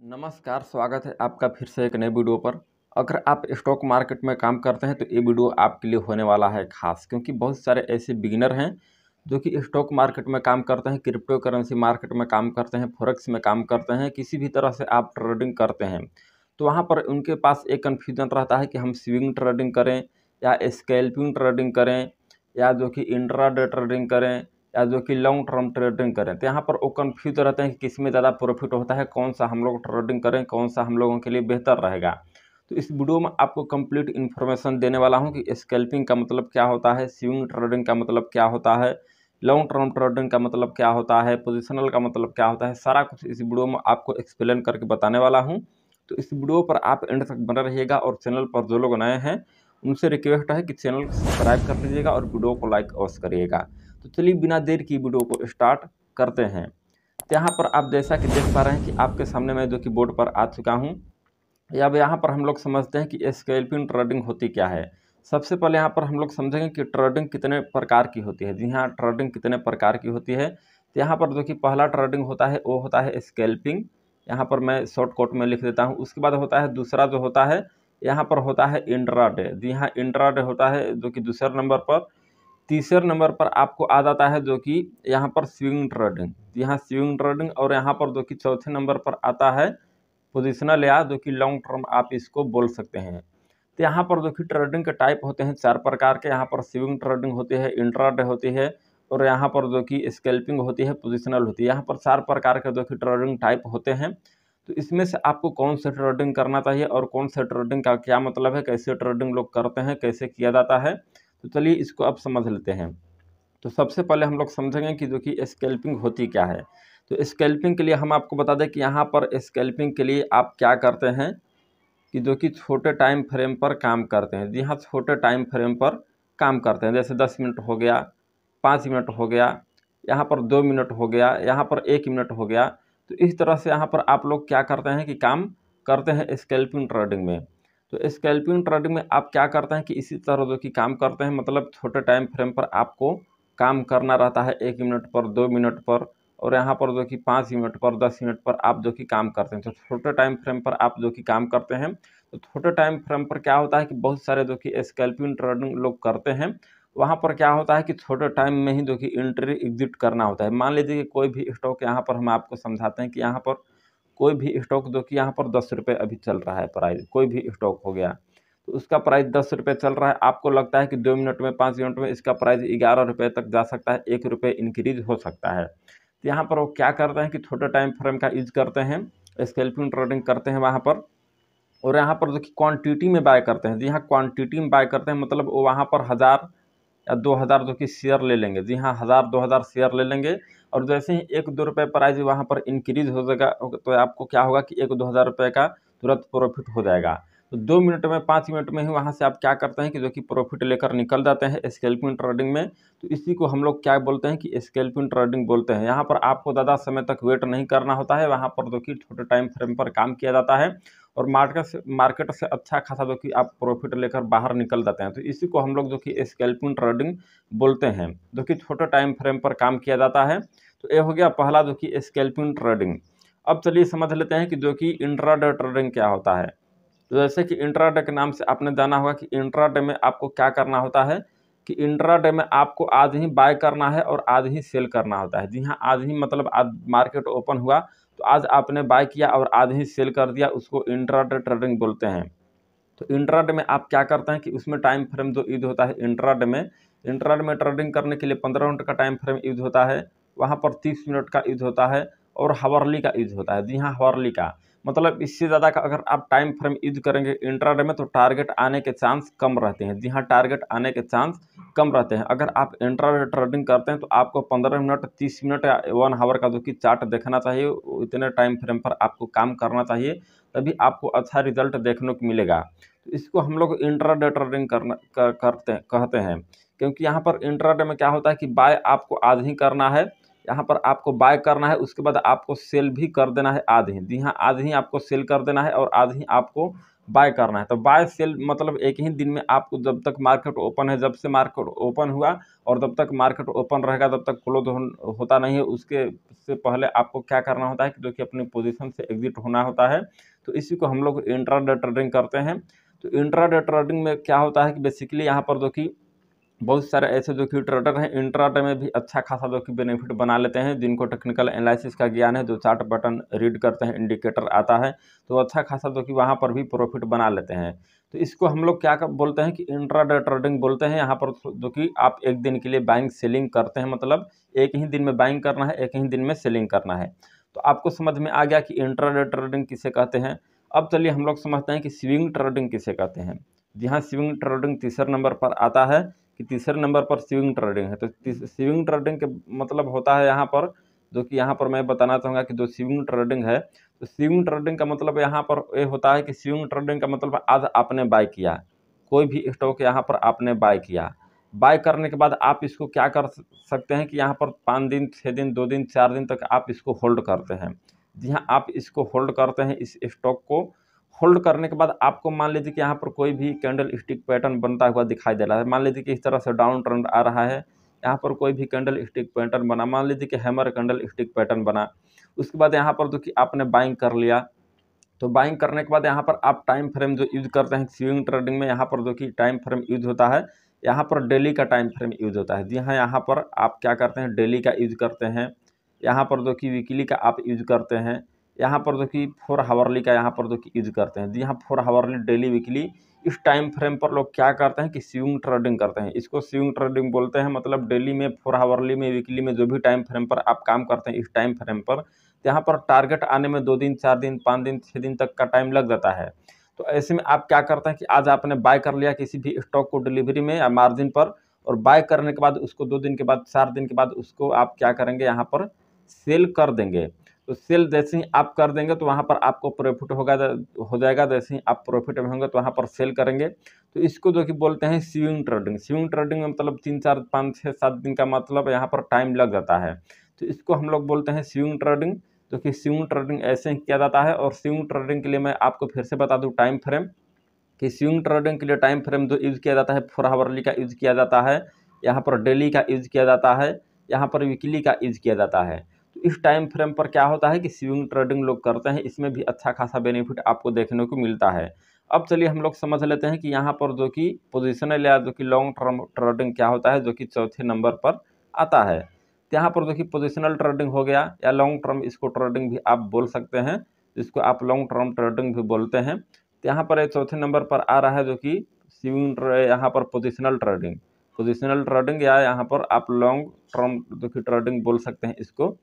नमस्कार, स्वागत है आपका फिर से एक नए वीडियो पर। अगर आप स्टॉक मार्केट में काम करते हैं तो ये वीडियो आपके लिए होने वाला है खास, क्योंकि बहुत सारे ऐसे बिगिनर हैं जो कि स्टॉक मार्केट में काम करते हैं, क्रिप्टो करेंसी मार्केट में काम करते हैं, फॉरेक्स में काम करते हैं, किसी भी तरह से आप ट्रेडिंग करते हैं। तो वहाँ पर उनके पास एक कन्फ्यूजन रहता है कि हम स्विंग ट्रेडिंग करें या स्कैल्पिंग ट्रेडिंग करें या जो कि इंट्राडे ट्रेडिंग करें या जो कि लॉन्ग टर्म ट्रेडिंग करें। तो यहाँ पर वो कन्फ्यूज रहते हैं कि किस में ज़्यादा प्रॉफिट होता है, कौन सा हम लोग ट्रेडिंग करें, कौन सा हम लोगों के लिए बेहतर रहेगा। तो इस वीडियो में आपको कंप्लीट इन्फॉर्मेशन देने वाला हूँ कि स्कैल्पिंग का मतलब क्या होता है, स्विंग ट्रेडिंग का मतलब क्या होता है, लॉन्ग टर्म ट्रेडिंग का मतलब क्या होता है, पोजिशनल का मतलब क्या होता है। सारा कुछ इस वीडियो में आपको एक्सप्लेन करके बताने वाला हूँ। तो इस वीडियो पर आप एंड तक बने रहिएगा और चैनल पर जो लोग नए हैं उनसे रिक्वेस्ट है कि चैनल को सब्सक्राइब कर लीजिएगा और वीडियो को लाइक अवश्य करिएगा। तो चलिए बिना देर की वीडियो को स्टार्ट करते हैं। तो यहाँ पर आप जैसा कि देख पा रहे हैं कि आपके सामने मैं जो कि बोर्ड पर आ चुका हूँ। अब यहाँ पर हम लोग समझते हैं कि स्कैल्पिंग ट्रेडिंग होती क्या है। सबसे पहले यहाँ पर हम लोग समझेंगे कि ट्रेडिंग कितने प्रकार की होती है। जी हाँ, ट्रेडिंग कितने प्रकार की होती है। तो यहाँ पर जो कि पहला ट्रेडिंग होता है वो होता है स्कैल्पिंग। यहाँ पर मैं शॉर्टकट में लिख देता हूँ। उसके बाद होता है दूसरा जो होता है यहाँ पर होता है इंट्राडे। जी हाँ, इंट्राडे होता है जो कि दूसरे नंबर पर। तीसरे नंबर पर आपको आ जाता है जो कि यहाँ पर स्विंग ट्रेडिंग। यहाँ स्विंग ट्रेडिंग और यहाँ पर जो कि चौथे नंबर पर आता है पोजिशनल या जो कि लॉन्ग टर्म आप इसको बोल सकते हैं। तो यहाँ पर जो कि ट्रेडिंग के टाइप होते हैं चार प्रकार के। यहाँ पर स्विंग ट्रेडिंग होती है, इंट्राडे होती है और यहाँ पर जो कि स्कैल्पिंग होती है, पोजिशनल होती है। यहाँ पर चार प्रकार के जो कि ट्रेडिंग टाइप होते हैं। तो इसमें से आपको कौन सा ट्रेडिंग करना चाहिए और कौन सा ट्रेडिंग का क्या मतलब है, कैसे ट्रेडिंग लोग करते हैं, कैसे किया जाता है, तो चलिए इसको अब समझ लेते हैं। तो सबसे पहले हम लोग समझेंगे कि जो कि स्कैल्पिंग होती क्या है। तो स्कैल्पिंग के लिए हम आपको बता दें कि यहाँ पर स्कैल्पिंग के लिए आप क्या करते हैं कि जो कि छोटे टाइम फ्रेम पर काम करते हैं। जी हाँ, छोटे टाइम फ्रेम पर काम करते हैं। जैसे 10 मिनट हो गया, 5 मिनट हो गया, यहाँ पर 2 मिनट हो गया, यहाँ पर 1 मिनट हो गया। तो इस तरह से यहाँ पर आप लोग क्या करते हैं कि काम करते हैं स्कैल्पिंग ट्रेडिंग में। तो स्कैल्पिंग ट्रेडिंग में आप क्या करते हैं कि इसी तरह जो कि काम करते हैं, मतलब छोटे टाइम फ्रेम पर आपको काम करना रहता है। 1 मिनट पर, 2 मिनट पर और यहाँ पर जो कि 5 मिनट पर, 10 मिनट पर आप जो कि काम करते हैं। तो छोटे टाइम फ्रेम पर आप जो कि काम करते हैं। तो छोटे टाइम फ्रेम पर क्या होता है कि बहुत सारे जो कि स्कैल्पिंग ट्रेडिंग लोग करते हैं। वहाँ पर क्या होता है कि छोटे टाइम में ही जो कि एंट्री एग्जिट करना होता है। मान लीजिए कि कोई भी स्टॉक, यहाँ पर हम आपको समझाते हैं कि यहाँ पर कोई भी स्टॉक जो कि यहाँ पर 10 रुपये अभी चल रहा है प्राइस, कोई भी स्टॉक हो गया तो उसका प्राइस 10 रुपये चल रहा है। आपको लगता है कि 2 मिनट में, 5 मिनट में इसका प्राइस 11 रुपये तक जा सकता है, 1 रुपये इंक्रीज हो सकता है। तो यहाँ पर वो क्या करते हैं कि छोटे टाइम फ्रेम का यूज करते हैं, स्कैल्पिंग ट्रेडिंग करते हैं वहाँ पर। और यहाँ पर जो कि क्वांटिटी में बाय करते हैं। जी हाँ, क्वांटिटी में बाय करते हैं, मतलब वो वहाँ पर 1000 या 2000 जो कि शेयर ले लेंगे। जी हाँ, 1000-2000 शेयर ले लेंगे और जैसे ही 1-2 रुपये प्राइस वहाँ पर इंक्रीज हो जाएगा तो आपको क्या होगा कि 1-2 हज़ार रुपये का तुरंत प्रॉफिट हो जाएगा। तो 2 मिनट में, 5 मिनट में ही वहाँ से आप क्या करते हैं कि जो कि प्रॉफिट लेकर निकल जाते हैं स्कैल्पिंग ट्रेडिंग में। तो इसी को हम लोग क्या बोलते हैं कि स्कैल्पिंग ट्रेडिंग बोलते हैं। यहाँ पर आपको ज़्यादा समय तक वेट नहीं करना होता है। वहाँ पर जो कि छोटे टाइम फ्रेम पर काम किया जाता है और मार्केट से अच्छा खासा जो कि आप प्रॉफिट लेकर बाहर निकल जाते हैं। तो इसी को हम लोग जो कि स्कैल्पिंग ट्रेडिंग बोलते हैं, जो कि छोटे टाइम फ्रेम पर काम किया जाता है। तो ये हो गया पहला जो कि स्कैल्पिंग ट्रेडिंग। अब चलिए समझ लेते हैं कि जो कि इंट्राडे ट्रेडिंग क्या होता है। तो जैसे कि इंट्राडे के नाम से आपने जाना होगा कि इंट्राडे में आपको क्या करना होता है कि इंट्राडे में आपको आज ही बाय करना है और आज ही सेल करना होता है। जी हाँ, आज ही मतलब आज मार्केट ओपन हुआ तो आज आपने बाय किया और आज ही सेल कर दिया, उसको इंट्राडे ट्रेडिंग बोलते हैं। तो इंट्राडे में आप क्या करते हैं कि उसमें टाइम फ्रेम जो यूज होता है इंट्राडे में ट्रेडिंग करने के लिए 15 मिनट का टाइम फ्रेम यूज होता है। वहाँ पर 30 मिनट का यूज होता है और हावरली का यूज होता है। जी हाँ, हावरली का मतलब इससे ज़्यादा का अगर आप टाइम फ्रेम यूज करेंगे इंट्राडे में तो टारगेट आने के चांस कम रहते हैं। जी हाँ, टारगेट आने के चांस कम रहते हैं। अगर आप इंट्राडे ट्रेडिंग करते हैं तो आपको 15 मिनट, 30 मिनट या 1 आवर का जो कि चार्ट देखना चाहिए। इतने टाइम फ्रेम पर आपको काम करना चाहिए, तभी आपको अच्छा रिजल्ट देखने को मिलेगा। तो इसको हम लोग इंट्राडे ट्रेडिंग कहते हैं। क्योंकि यहाँ पर इंट्राडे में क्या होता है कि बाय आपको आज ही करना है। यहाँ पर आपको बाय करना है, उसके बाद आपको सेल भी कर देना है आज ही। जी हाँ, आज ही आपको सेल कर देना है और आज ही आपको बाय करना है। तो बाय सेल मतलब एक ही दिन में आपको, जब तक मार्केट ओपन है, जब से मार्केट ओपन हुआ और जब तक मार्केट ओपन रहेगा तब तक क्लोज होता नहीं है। उसके से पहले आपको क्या करना होता है कि जो कि अपनी पोजीशन से एग्जिट होना होता है। तो इसी को हम लोग इंट्राडे ट्रेडिंग करते हैं। तो इंट्राडे ट्रेडिंग में क्या होता है कि बेसिकली यहाँ पर जो कि बहुत सारे ऐसे जो कि ट्रेडर हैं, इंट्राडे में भी अच्छा खासा जो कि बेनिफिट बना लेते हैं, जिनको टेक्निकल एनालिसिस का ज्ञान है, जो चार्ट पैटर्न रीड करते हैं, इंडिकेटर आता है, तो अच्छा खासा जो कि वहाँ पर भी प्रॉफिट बना लेते हैं। तो इसको हम लोग क्या बोलते हैं कि इंट्राडे ट्रेडिंग बोलते हैं। यहाँ पर जो कि आप एक दिन के लिए बाइंग सेलिंग करते हैं, मतलब एक ही दिन में बाइंग करना है, एक ही दिन में सेलिंग करना है। तो आपको समझ में आ गया कि इंट्राडे ट्रेडिंग किसे कहते हैं। अब चलिए हम लोग समझते हैं कि स्विंग ट्रेडिंग किसे कहते हैं। जी हाँ, स्विंग ट्रेडिंग तीसरे नंबर पर आता है कि तीसरे नंबर पर स्विंग ट्रेडिंग है। तो स्विंग ट्रेडिंग के मतलब होता है यहाँ पर, जो कि यहाँ पर मैं बताना चाहूँगा कि जो स्विंग ट्रेडिंग है, तो स्विंग ट्रेडिंग का मतलब यहाँ पर ये होता है कि स्विंग ट्रेडिंग का मतलब आज आपने बाय किया, कोई भी स्टॉक यहाँ पर आपने बाय किया, बाय करने के बाद आप इसको क्या कर सकते हैं कि यहाँ पर 5 दिन, 6 दिन, 2 दिन, 4 दिन तक आप इसको होल्ड करते हैं। जी हाँ, आप इसको होल्ड करते हैं, इस स्टॉक को होल्ड करने के बाद आपको मान लीजिए कि यहाँ पर कोई भी कैंडल स्टिक पैटर्न बनता हुआ दिखाई दे रहा है। मान लीजिए कि इस तरह से डाउन ट्रेंड आ रहा है, यहाँ पर कोई भी कैंडल स्टिक पैटर्न बना, मान लीजिए कि हैमर कैंडल स्टिक पैटर्न बना, उसके बाद यहाँ पर जो कि आपने बाइंग कर लिया। तो बाइंग करने के बाद यहाँ पर आप टाइम फ्रेम जो यूज करते हैं स्विंग ट्रेडिंग में, यहाँ पर जो कि टाइम फ्रेम यूज होता है, यहाँ पर डेली का टाइम फ्रेम यूज होता है। जी हाँ, यहाँ पर आप क्या करते हैं, डेली का यूज करते हैं, यहाँ पर जो कि वीकली का आप यूज करते हैं, यहाँ पर जो कि 4 हावरली का यहाँ पर जो कि यूज करते हैं। जी हाँ, 4 हावरली, डेली, वीकली, इस टाइम फ्रेम पर लोग क्या करते हैं कि स्विंग ट्रेडिंग करते हैं। इसको स्विंग ट्रेडिंग बोलते हैं। मतलब डेली में, 4 हावरली में, वीकली में जो भी टाइम फ्रेम पर आप काम करते हैं, इस टाइम फ्रेम पर यहाँ पर टारगेट आने में 2 दिन, 4 दिन, 5 दिन, 6 दिन तक का टाइम लग जाता है। तो ऐसे में आप क्या करते हैं कि आज आपने बाय कर लिया किसी भी स्टॉक को डिलीवरी में या मार्जिन पर, और बाय करने के बाद उसको 2 दिन के बाद, 4 दिन के बाद उसको आप क्या करेंगे, यहाँ पर सेल कर देंगे। तो सेल जैसे ही आप कर देंगे तो वहाँ पर आपको प्रॉफिट हो जाएगा। जैसे ही आप प्रॉफिट में होंगे तो वहाँ पर सेल करेंगे। तो इसको जो कि बोलते हैं स्विंग ट्रेडिंग। स्विंग ट्रेडिंग में मतलब 3, 4, 5, 6, 7 दिन का मतलब यहाँ पर टाइम लग जाता है। तो इसको हम लोग बोलते हैं स्विंग ट्रेडिंग। जो कि स्विंग ट्रेडिंग ऐसे ही किया जाता है। और स्विंग ट्रेडिंग के लिए मैं आपको फिर से बता दूं टाइम फ्रेम, कि स्विंग ट्रेडिंग के लिए टाइम फ्रेम जो यूज़ किया जाता है, 4 हावरली का यूज़ किया जाता है, यहाँ पर डेली का यूज़ किया जाता है, यहाँ पर वीकली का यूज़ किया जाता है। तो इस टाइम फ्रेम पर क्या होता है कि स्विंग ट्रेडिंग लोग करते हैं, इसमें भी अच्छा खासा बेनिफिट आपको देखने को मिलता है। अब चलिए हम लोग समझ लेते हैं कि यहाँ पर जो कि पोजिशनल या जो कि लॉन्ग टर्म ट्रेडिंग क्या होता है, जो कि चौथे नंबर पर आता है। तो यहाँ पर जो कि पोजिशनल ट्रेडिंग हो गया या लॉन्ग टर्म, इसको ट्रेडिंग भी आप बोल सकते हैं, जिसको आप लॉन्ग टर्म ट्रेडिंग भी बोलते हैं। तो यहाँ पर चौथे नंबर पर आ रहा है जो कि स्विंग, यहाँ पर पोजिशनल ट्रेडिंग, पोजिशनल ट्रेडिंग या यहाँ पर आप लॉन्ग टर्म जो कि ट्रेडिंग बोल सकते हैं इसको।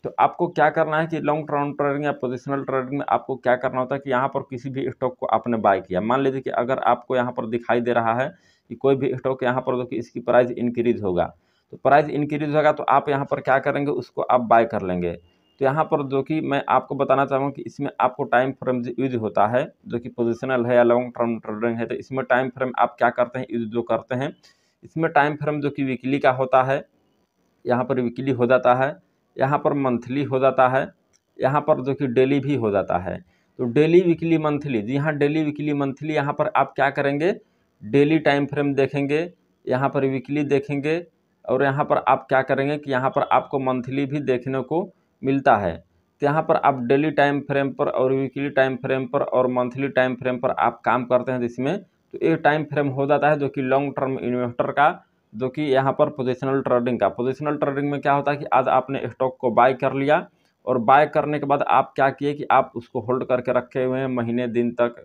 तो आपको क्या करना है कि लॉन्ग टर्म ट्रेडिंग या पोजिशनल ट्रेडिंग में आपको क्या करना होता है कि यहाँ पर किसी भी स्टॉक को आपने बाय किया, मान लीजिए कि अगर आपको यहाँ पर दिखाई दे रहा है कि कोई भी स्टॉक यहाँ पर जो कि इसकी प्राइस इंक्रीज होगा, तो प्राइस इंक्रीज होगा तो आप यहाँ पर क्या करेंगे, उसको आप बाय कर लेंगे। तो यहाँ पर जो कि मैं आपको बताना चाहूँगा कि इसमें आपको टाइम फ्रेम जो यूज होता है, जो कि पोजिशनल है या लॉन्ग टर्म ट्रेडिंग है, तो इसमें टाइम फ्रेम आप क्या करते हैं, यूज जो करते हैं, इसमें टाइम फ्रेम जो कि वीकली का होता है, यहाँ पर वीकली हो जाता है, यहाँ पर मंथली हो जाता है, यहाँ पर जो कि डेली भी हो जाता है। तो डेली, वीकली, मंथली, जी हाँ, डेली, वीकली, मंथली, यहाँ पर आप क्या करेंगे, डेली टाइम फ्रेम देखेंगे, यहाँ पर वीकली देखेंगे, और यहाँ पर आप क्या करेंगे कि यहाँ पर आपको मंथली भी देखने को मिलता है। तो यहाँ पर आप डेली टाइम फ्रेम पर और वीकली टाइम फ्रेम पर और मंथली टाइम फ्रेम पर आप काम करते हैं, जिसमें तो एक टाइम फ्रेम हो जाता है जो कि लॉन्ग टर्म इन्वेस्टर का, जो कि यहाँ पर पोजिशनल ट्रेडिंग का। पोजिशनल ट्रेडिंग में क्या होता है कि आज आपने स्टॉक को बाय कर लिया, और बाय करने के बाद आप क्या किए कि आप उसको होल्ड करके रखे हुए हैं महीने, दिन तक,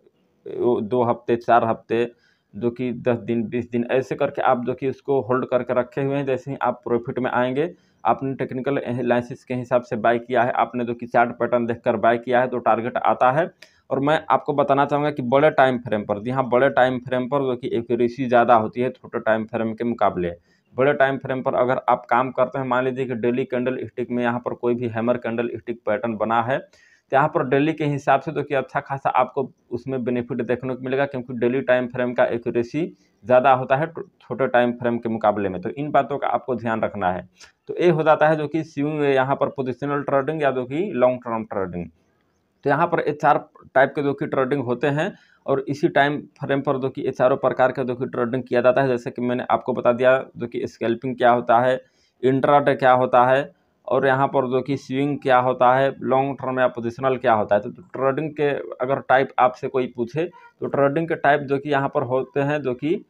2 हफ्ते, 4 हफ्ते, जो कि 10 दिन, 20 दिन, ऐसे करके आप जो कि उसको होल्ड करके रखे हुए हैं। जैसे ही आप प्रॉफिट में आएंगे, आपने टेक्निकल एनालिसिस के हिसाब से बाय किया है, आपने जो कि चार्ट पैटर्न देखकर बाय किया है, तो टारगेट आता है। और मैं आपको बताना चाहूँगा कि बड़े टाइम फ्रेम पर, जी हाँ, बड़े टाइम फ्रेम पर जो कि एक्यूरेसी ज़्यादा होती है छोटे टाइम फ्रेम के मुकाबले। बड़े टाइम फ्रेम पर अगर आप काम करते हैं, मान लीजिए कि डेली कैंडल स्टिक में यहाँ पर कोई भी हैमर कैंडल स्टिक पैटर्न बना है, तो यहाँ पर डेली के हिसाब से जो कि अच्छा खासा आपको उसमें बेनिफिट देखने को मिलेगा, क्योंकि डेली टाइम फ्रेम का एक्यूरेसी ज़्यादा होता है छोटे टाइम फ्रेम के मुकाबले में। तो इन बातों का आपको ध्यान रखना है। तो ये हो जाता है जो कि स्विंग यहाँ पर पोजिशनल ट्रेडिंग या जो कि लॉन्ग टर्म ट्रेडिंग। तो यहाँ पर ये 4 टाइप के जो कि ट्रेडिंग होते हैं और इसी टाइम फ्रेम पर जो कि ये चारों प्रकार का जो कि ट्रेडिंग किया जाता है। जैसे कि मैंने आपको बता दिया जो कि स्कैल्पिंग क्या होता है, इंट्राडे क्या होता है और यहाँ पर जो कि स्विंग क्या होता है, लॉन्ग टर्म या पोजिशनल क्या होता है। तो ट्रेडिंग के अगर टाइप आपसे कोई पूछे तो ट्रेडिंग के टाइप जो कि यहाँ पर होते हैं, जो कि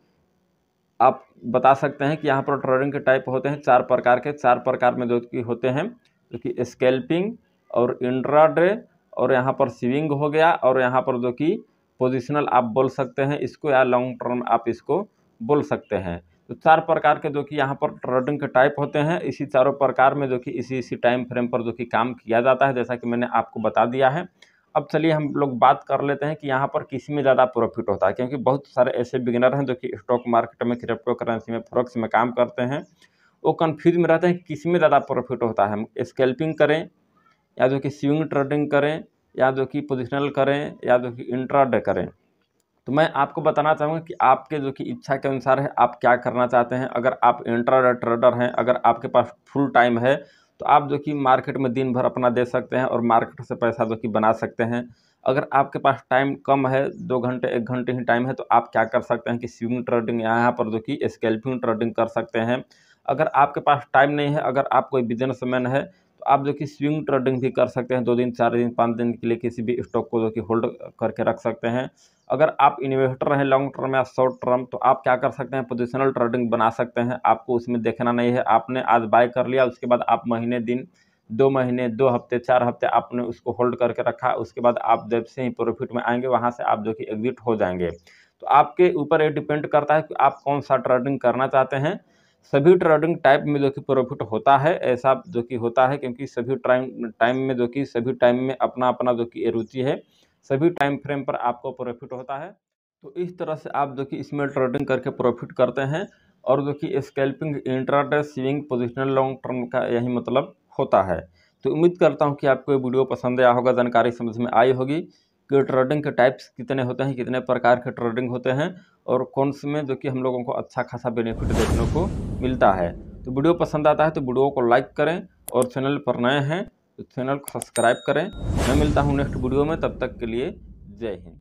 आप बता सकते हैं कि यहाँ पर ट्रेडिंग के टाइप होते हैं 4 प्रकार के। 4 प्रकार में जो कि होते हैं जो कि स्कैल्पिंग और इंट्राडे और यहाँ पर स्विंग हो गया और यहाँ पर जो कि पोजिशनल आप बोल सकते हैं इसको, या लॉन्ग टर्म आप इसको बोल सकते हैं। तो 4 प्रकार के जो कि यहाँ पर ट्रेडिंग के टाइप होते हैं। इसी चारों प्रकार में जो कि इसी टाइम फ्रेम पर जो कि काम किया जाता है, जैसा कि मैंने आपको बता दिया है। अब चलिए हम लोग बात कर लेते हैं कि यहाँ पर किस में ज़्यादा प्रॉफिट होता है, क्योंकि बहुत सारे ऐसे बिगिनर हैं जो कि स्टॉक मार्केट में, क्रिप्टो करेंसी में, फॉरेक्स में काम करते हैं। वो कन्फ्यूज में रहते हैं कि किस में ज़्यादा प्रॉफिट होता है, हम स्कैल्पिंग करें या जो कि स्विंग ट्रेडिंग करें या जो कि पोजिशनल करें या जो कि इंट्राडे करें। तो मैं आपको बताना चाहूँगा कि आपके जो कि इच्छा के अनुसार है आप क्या करना चाहते हैं। अगर आप इंट्राडे ट्रेडर हैं, अगर आपके पास फुल टाइम है तो आप जो कि मार्केट में दिन भर अपना दे सकते हैं और मार्केट से पैसा जो कि बना सकते हैं। अगर आपके पास टाइम कम है, 2 घंटे 1 घंटे ही टाइम है, तो आप क्या कर सकते हैं कि स्विंग ट्रेडिंग यहाँ पर जो कि स्कैल्पिंग ट्रेडिंग कर सकते हैं। अगर आपके पास टाइम नहीं है, अगर आप कोई बिजनेसमैन है तो आप जो कि स्विंग ट्रेडिंग भी कर सकते हैं। 2 दिन 4 दिन 5 दिन के लिए किसी भी स्टॉक को जो कि होल्ड करके रख सकते हैं। अगर आप इन्वेस्टर हैं लॉन्ग टर्म या शॉर्ट टर्म, तो आप क्या कर सकते हैं, पोजिशनल ट्रेडिंग बना सकते हैं। आपको उसमें देखना नहीं है, आपने आज बाय कर लिया, उसके बाद आप महीने दिन 2 महीने 2 हफ्ते 4 हफ्ते आपने उसको होल्ड करके रखा, उसके बाद आप जब से ही प्रॉफिट में आएंगे वहाँ से आप जो कि एग्जिट हो जाएंगे। तो आपके ऊपर ये डिपेंड करता है कि आप कौन सा ट्रेडिंग करना चाहते हैं। सभी ट्रेडिंग टाइप में जो कि प्रॉफिट होता है, ऐसा जो कि होता है, क्योंकि सभी टाइम में जो कि सभी टाइम में अपना अपना जो कि रुचि है, सभी टाइम फ्रेम पर आपको प्रॉफिट होता है। तो इस तरह से आप जो कि इसमें ट्रेडिंग करके प्रॉफिट करते हैं और जो कि scalping, intraday, swing, positional, long term का यही मतलब होता है। तो उम्मीद करता हूँ कि आपको ये वीडियो पसंद आया होगा, जानकारी समझ में आई होगी कि ट्रेडिंग के टाइप्स कितने होते हैं, कितने प्रकार के ट्रेडिंग होते हैं और कौन से में जो कि हम लोगों को अच्छा खासा बेनिफिट देखने को मिलता है। तो वीडियो पसंद आता है तो वीडियो को लाइक करें और चैनल पर नए हैं तो चैनल को सब्सक्राइब करें। मैं मिलता हूँ नेक्स्ट वीडियो में, तब तक के लिए जय हिंद।